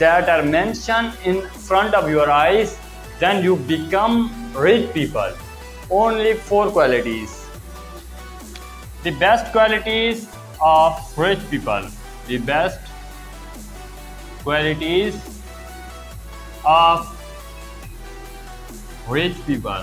that are mentioned in front of your eyes, then you become rich people. Only 4 qualities. The best qualities of rich people. The best qualities of rich people.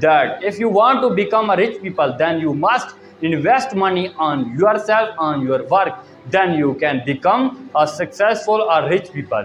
that if you want to become a rich people, then you must invest money on yourself, on your work, then you can become a successful or rich people.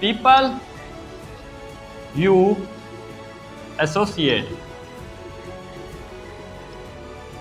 people you associate।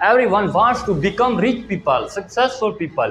everyone wants to become rich people, successful people।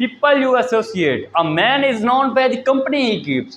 people you associate, a man is known by the company he keeps।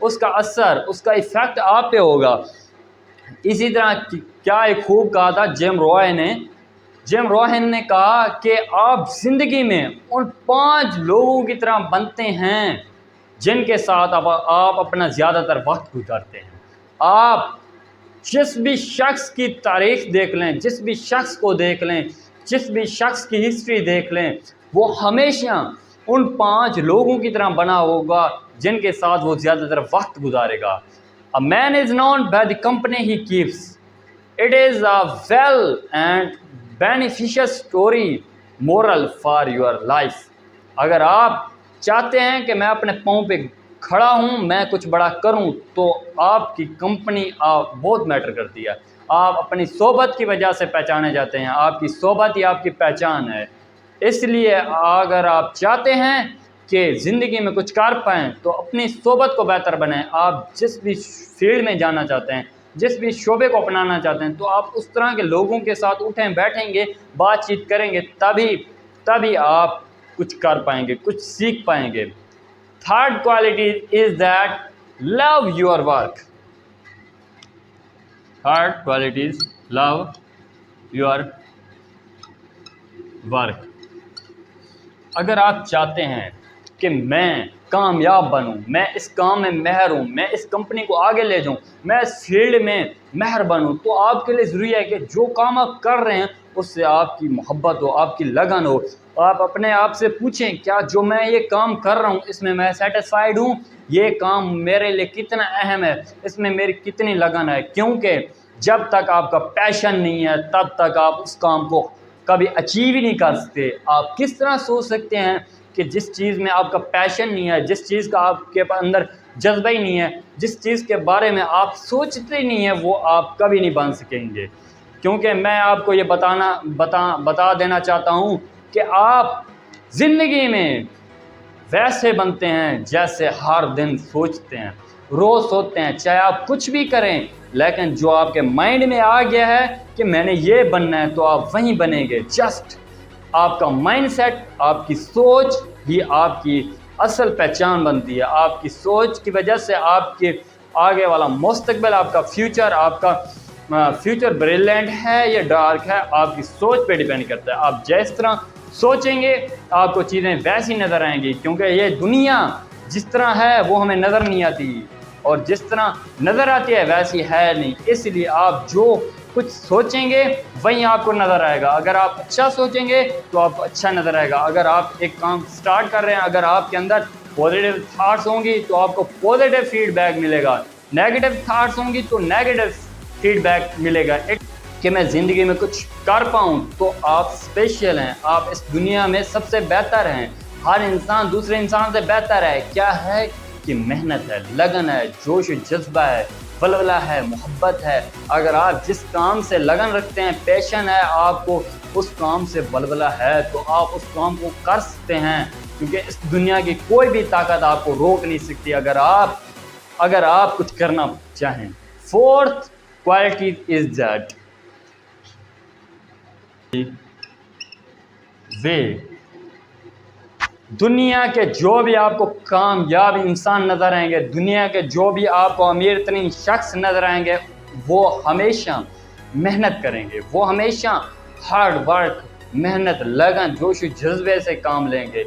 اس کا اثر، اس کا effect آپ پہ ہوگا۔ اسی طرح کیا ایک خوب کہا تھا جیم روہن نے کہا کہ آپ زندگی میں ان 5 لوگوں کی طرح بنتے ہیں جن کے ساتھ آپ اپنا زیادہ تر وقت گزارتے ہیں۔ آپ جس بھی شخص کی تاریخ دیکھ لیں، جس بھی شخص کو دیکھ لیں، جس بھی شخص کی ہسٹری دیکھ لیں، وہ ہمیشہ ان 5 لوگوں کی طرح بنا ہوگا جن کے ساتھ وہ زیادہ تر وقت گزارے گا۔ A man is known by the company he keeps. It is a well and beneficial story moral for your life. اگر آپ چاہتے ہیں کہ میں اپنے پاؤں پہ کھڑا ہوں، میں کچھ بڑا کروں، تو آپ کی کمپنی بہت میٹر کرتی ہے۔ آپ اپنی صحبت کی وجہ سے پہچانے جاتے ہیں، آپ کی صحبت ہی آپ کی پہچان ہے۔ اس لیے اگر آپ چاہتے ہیں کہ زندگی میں کچھ کر پائیں تو اپنی صحبت کو بہتر بنائیں۔ آپ جس بھی فیلڈ میں جانا چاہتے ہیں، جس بھی شعبے کو اپنانا چاہتے ہیں، تو آپ اس طرح کے لوگوں کے ساتھ اٹھیں بیٹھیں گے، بات چیت کریں گے، تبھی آپ کچھ کر پائیں گے، کچھ سیکھ پائیں گے۔ Third quality is that love your work. Third quality is love your work. اگر آپ چاہتے ہیں کہ میں کامیاب بنوں، میں اس کام میں ماہر ہوں، میں اس کمپنی کو آگے لے جاؤں، میں اس فیلڈ میں ماہر بنوں، تو آپ کے لیے ضروری ہے کہ جو کام آپ کر رہے ہیں اس سے آپ کی محبت ہو، آپ کی لگن ہو۔ آپ اپنے آپ سے پوچھیں، کیا جو میں یہ کام کر رہا ہوں اس میں میں سیٹسفائیڈ ہوں؟ یہ کام میرے لیے کتنا اہم ہے، اس میں میری کتنی لگن ہے؟ کیونکہ جب تک آپ کا پیشن نہیں ہے تب تک آپ اس کام کو کبھی اچیو ہی نہیں کر سکتے۔ آپ کس طرح سوچ سکتے ہیں کہ جس چیز میں آپ کا پیشن نہیں ہے، جس چیز کا آپ کے اندر جذبہ ہی نہیں ہے، جس چیز کے بارے میں آپ سوچتے نہیں ہیں، وہ آپ کبھی نہیں بن سکیں گے۔ کیونکہ میں آپ کو یہ بتا دینا چاہتا ہوں کہ آپ زندگی میں ویسے بنتے ہیں جیسے ہر دن سوچتے ہیں، روز سوچتے ہیں۔ چاہے آپ کچھ بھی کریں، لیکن جو آپ کے مائنڈ میں آ گیا ہے کہ میں نے یہ بننا ہے، تو آپ وہیں بنیں گے۔ جسٹ آپ کا مائنڈ سیٹ، آپ کی سوچ ہی آپ کی اصل پہچان بنتی ہے۔ آپ کی سوچ کی وجہ سے آپ کے آگے والا مستقبل، آپ کا فیوچر بریلینٹ ہے یا ڈارک ہے، آپ کی سوچ پہ ڈیپینڈ کرتا ہے۔ آپ جس طرح سوچیں گے آپ کو چیزیں ویسی نظر آئیں گی، کیونکہ یہ دنیا جس طرح ہے وہ ہمیں نظر نہیں آتی، اور جس طرح نظر آتی ہے ویسی ہے نہیں۔ اس لیے آپ جو کچھ سوچیں گے وہیں آپ کو نظر آئے گا۔ اگر آپ اچھا سوچیں گے تو آپ کو اچھا نظر آئے گا۔ اگر آپ ایک کام سٹارٹ کر رہے ہیں، اگر آپ کے اندر پازیٹیو تھاٹس ہوں گی تو آپ کو پازیٹیو فیڈ بیک ملے گا، نیگیٹو تھاٹس ہوں گی تو نیگیٹو فیڈ بیک ملے گا۔ کہ میں زندگی میں کچھ کر پاؤں تو آپ اسپیشل ہیں، آپ اس دنیا میں سب سے بہتر ہیں۔ ہر انسان دوسرے انسان سے بہتر ہے۔ کیا ہے کہ محنت ہے، لگن ہے، جوش و جذبہ ہے، ولولہ ہے، محبت ہے۔ اگر آپ جس کام سے لگن رکھتے ہیں، پیشن ہے، آپ کو اس کام سے ولولہ ہے، تو آپ اس کام کو کر سکتے ہیں، کیونکہ اس دنیا کی کوئی بھی طاقت آپ کو روک نہیں سکتی اگر آپ کچھ کرنا چاہیں۔ فورتھ کوالٹی از دیٹ دنیا کے جو بھی آپ کو کامیاب انسان نظر آئیں گے، دنیا کے جو بھی آپ کو امیر ترین شخص نظر آئیں گے، وہ ہمیشہ محنت کریں گے، وہ ہمیشہ ہارڈ ورک، محنت، لگن، جوش و جذبے سے کام لیں گے۔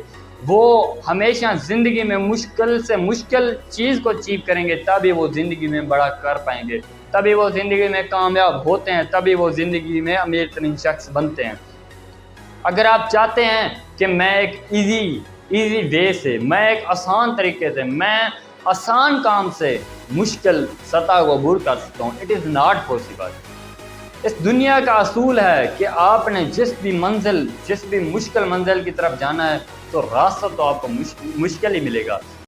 وہ ہمیشہ زندگی میں مشکل سے مشکل چیز کو اچیو کریں گے، تبھی وہ زندگی میں بڑا کر پائیں گے، تبھی وہ زندگی میں کامیاب ہوتے ہیں، تبھی وہ زندگی میں امیر ترین شخص بنتے ہیں۔ اگر آپ چاہتے ہیں کہ میں ایک ایزی وے سے، میں ایک آسان طریقے سے، میں آسان کام سے مشکل سطح کو عبور کر سکتا ہوں، اٹ از ناٹ پاسبل۔ اس دنیا کا اصول ہے کہ آپ نے جس بھی مشکل منزل کی طرف جانا ہے تو راستہ تو آپ کو مشکل ہی ملے گا۔